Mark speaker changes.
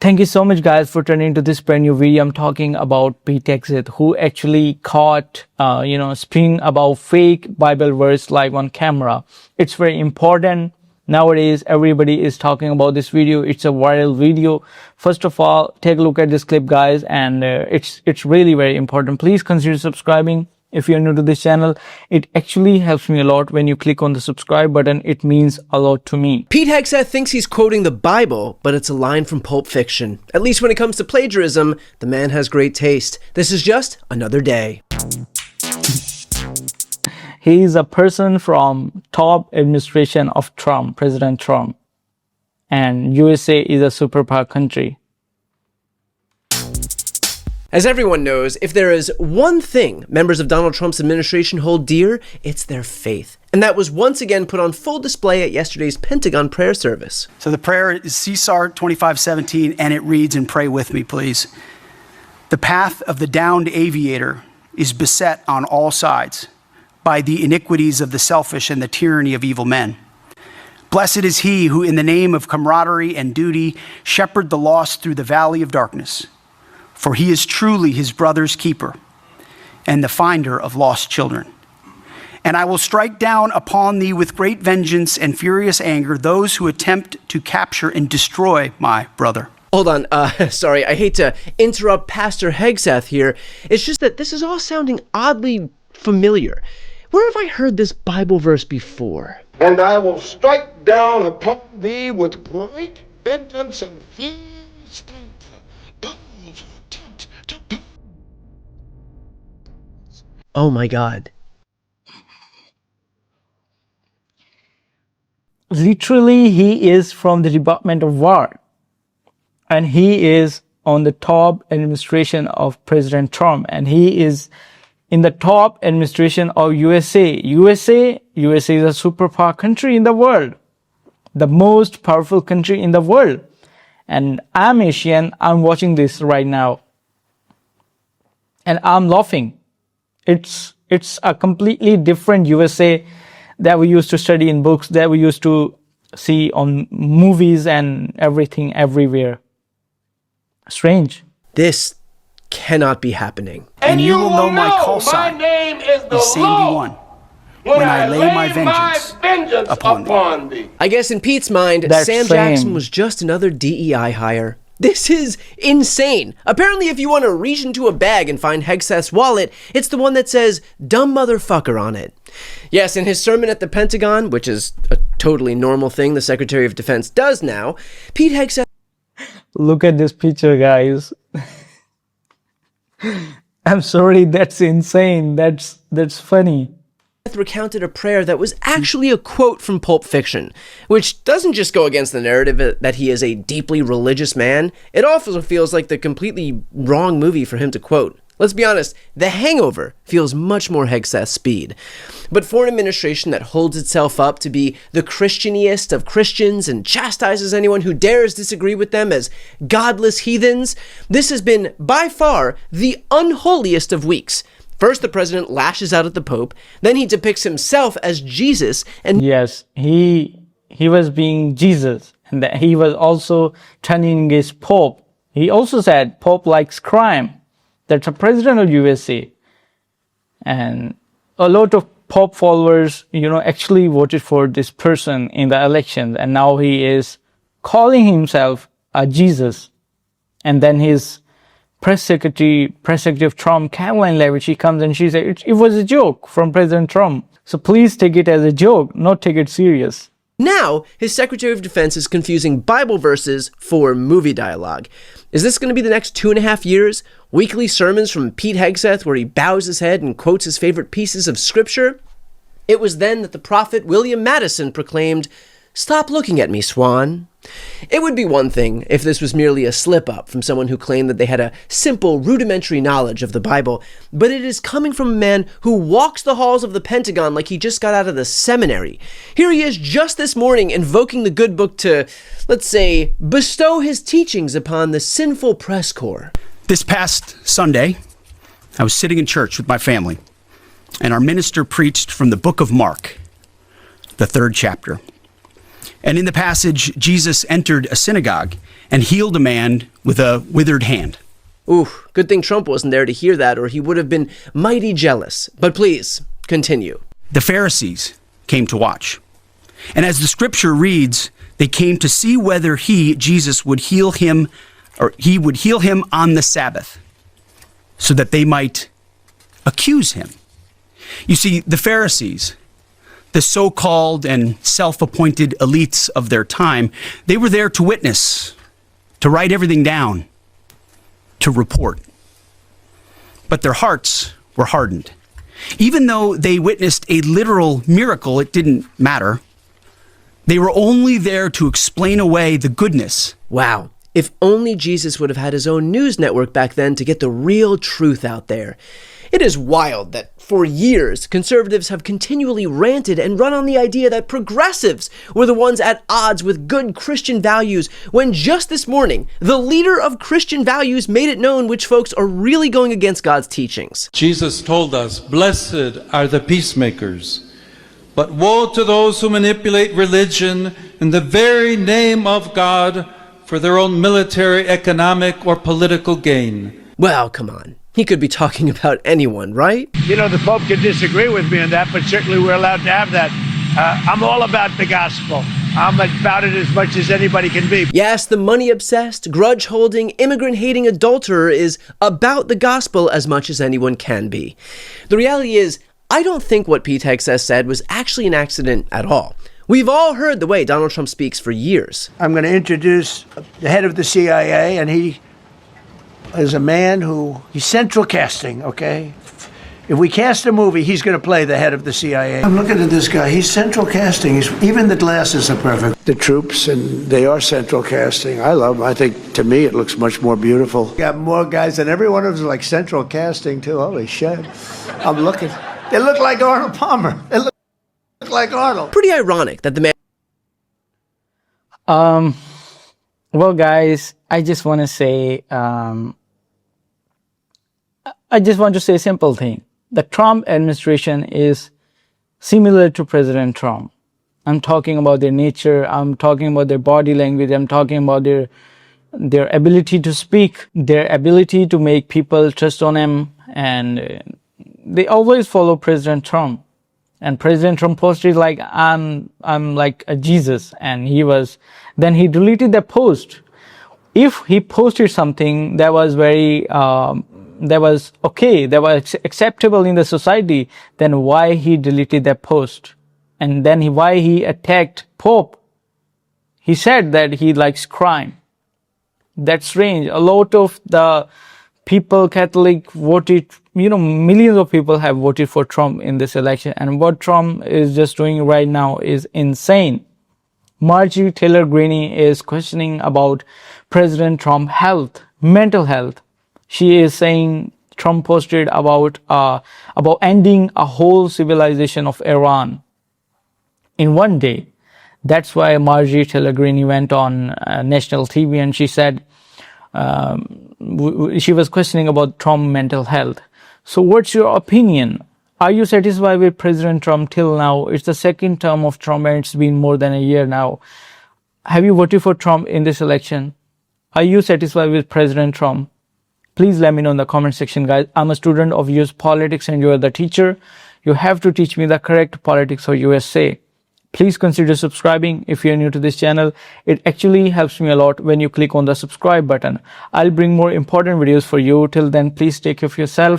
Speaker 1: Thank you so much, guys, for turning to this brand new video. I'm talking about Pete Hegseth, who actually caught, speaking about fake Bible verse live on camera. It's very important. Nowadays, everybody is talking about this video. It's a viral video. First of all, take a look at this clip, guys, and it's really very important. Please consider subscribing. If you're new to this channel, it actually helps me a lot when you click on the subscribe button. It means a lot to me.
Speaker 2: Pete Hegseth thinks he's quoting the Bible, but it's a line from Pulp Fiction. At least when it comes to plagiarism, the man has great taste. This is just another day.
Speaker 1: He is a person from top administration of Trump, President Trump. And USA is a superpower country.
Speaker 2: As everyone knows, if there is one thing members of Donald Trump's administration hold dear, it's their faith. And that was once again put on full display at yesterday's Pentagon prayer service.
Speaker 3: So the prayer is CSAR 2517, and it reads, and pray with me, please. The path of the downed aviator is beset on all sides by the iniquities of the selfish and the tyranny of evil men. Blessed is he who, in the name of camaraderie and duty, shepherd the lost through the valley of darkness. For he is truly his brother's keeper and the finder of lost children. And I will strike down upon thee with great vengeance and furious anger those who attempt to capture and destroy my brother.
Speaker 2: Hold on, sorry, I hate to interrupt Pastor Hegseth here. It's just that this is all sounding oddly familiar. Where have I heard this Bible verse before?
Speaker 4: And I will strike down upon thee with great vengeance and furious anger.
Speaker 2: Oh my God.
Speaker 1: Literally, he is from the Department of War. And he is on the top administration of President Trump. And he is in the top administration of USA. USA is a superpower country in the world. The most powerful country in the world. And I'm Asian. I'm watching this right now. And I'm laughing. It's a completely different USA that we used to study in books, that we used to see on movies and everything everywhere. Strange.
Speaker 2: This cannot be happening.
Speaker 3: And you will know my call sign,
Speaker 4: my name is the
Speaker 3: Sandy 1, when I lay my vengeance upon thee.
Speaker 2: I guess in Pete's mind,
Speaker 1: That's
Speaker 2: Sam
Speaker 1: same.
Speaker 2: Jackson was just another DEI hire. This is insane. Apparently, if you want to reach into a bag and find Hegseth's wallet, it's the one that says dumb motherfucker on it. Yes, in his sermon at the Pentagon, which is a totally normal thing the Secretary of Defense does now, Pete Hegseth...
Speaker 1: Look at this picture, guys. I'm sorry, that's insane. That's funny.
Speaker 2: recounted a prayer that was actually a quote from Pulp Fiction, which doesn't just go against the narrative that he is a deeply religious man. It also feels like the completely wrong movie for him to quote. Let's be honest, The Hangover feels much more Hegseth's speed. But for an administration that holds itself up to be the Christianiest of Christians and chastises anyone who dares disagree with them as godless heathens, this has been by far the unholiest of weeks. First, the president lashes out at the Pope, then he depicts himself as Jesus, and
Speaker 1: yes, he was being Jesus, and that he was also turning against Pope. He also said Pope likes crime. That's a president of USA. And a lot of Pope followers, actually voted for this person in the elections, and now he is calling himself a Jesus. And then his press secretary of Trump, Caroline Leavitt, she comes and she said it was a joke from President Trump. So please take it as a joke, not take it serious.
Speaker 2: Now, his Secretary of Defense is confusing Bible verses for movie dialogue. Is this going to be the next 2.5 years? Weekly sermons from Pete Hegseth where he bows his head and quotes his favorite pieces of scripture? It was then that the prophet William Madison proclaimed, "Stop looking at me, Swan." It would be one thing if this was merely a slip-up from someone who claimed that they had a simple, rudimentary knowledge of the Bible, but it is coming from a man who walks the halls of the Pentagon like he just got out of the seminary. Here he is just this morning invoking the good book to, let's say, bestow his teachings upon the sinful press corps.
Speaker 3: This past Sunday, I was sitting in church with my family, and our minister preached from the book of Mark, the 3rd chapter. And in the passage, Jesus entered a synagogue and healed a man with a withered hand.
Speaker 2: Ooh, good thing Trump wasn't there to hear that, or he would have been mighty jealous. But please, continue.
Speaker 3: The Pharisees came to watch. And as the scripture reads, they came to see whether Jesus, would heal him, or he would heal him on the Sabbath, so that they might accuse him. You see, the Pharisees, the so-called and self-appointed elites of their time, they were there to witness, to write everything down, to report. But their hearts were hardened. Even though they witnessed a literal miracle, it didn't matter. They were only there to explain away the goodness.
Speaker 2: Wow. If only Jesus would have had his own news network back then to get the real truth out there. It is wild that for years, conservatives have continually ranted and run on the idea that progressives were the ones at odds with good Christian values, when just this morning, the leader of Christian values made it known which folks are really going against God's teachings.
Speaker 5: Jesus told us, "Blessed are the peacemakers, but woe to those who manipulate religion in the very name of God for their own military, economic, or political gain."
Speaker 2: Well, come on. He could be talking about anyone, right?
Speaker 6: You know, the Pope can disagree with me on that, but certainly we're allowed to have that. I'm all about the gospel. I'm about it as much as anybody can be.
Speaker 2: Yes, the money-obsessed, grudge-holding, immigrant-hating adulterer is about the gospel as much as anyone can be. The reality is, I don't think what Pete Hegseth said was actually an accident at all. We've all heard the way Donald Trump speaks for years.
Speaker 6: I'm going to introduce the head of the CIA, and he is a man he's central casting, okay? If we cast a movie, he's going to play the head of the CIA. I'm looking at this guy. He's central casting. Even the glasses are perfect. The troops, and they are central casting. I love them. I think, to me, it looks much more beautiful. Got more guys, and every one of them is like central casting, too. Holy shit. I'm looking. They look like Arnold Palmer. They look like Arnold.
Speaker 2: Pretty ironic that the man...
Speaker 1: Well, guys, I just want to say a simple thing. The Trump administration is similar to President Trump. I'm talking about their nature. I'm talking about their body language. I'm talking about their ability to speak, their ability to make people trust on them. And they always follow President Trump. And President Trump posted like, I'm like a Jesus. And then he deleted that post. If he posted something that was that was okay, that was acceptable in the society, then why he deleted that post? And then why he attacked Pope? He said that he likes crime. That's strange. A lot of the people, Catholic, voted, millions of people have voted for Trump in this election. And what Trump is just doing right now is insane. Marjorie Taylor Greene is questioning about President Trump's health, mental health. She is saying Trump posted about ending a whole civilization of Iran in one day. That's why Marjorie Taylor Greene went on national TV and she said she was questioning about Trump's mental health. So what's your opinion? Are you satisfied with President Trump till now? It's the second term of Trump and it's been more than a year now. Have you voted for Trump in this election? Are you satisfied with President Trump? Please let me know in the comment section, guys. I'm a student of US politics and you are the teacher. You have to teach me the correct politics for USA. Please consider subscribing if you're new to this channel. It actually helps me a lot when you click on the subscribe button. I'll bring more important videos for you. Till then, please take care of yourself.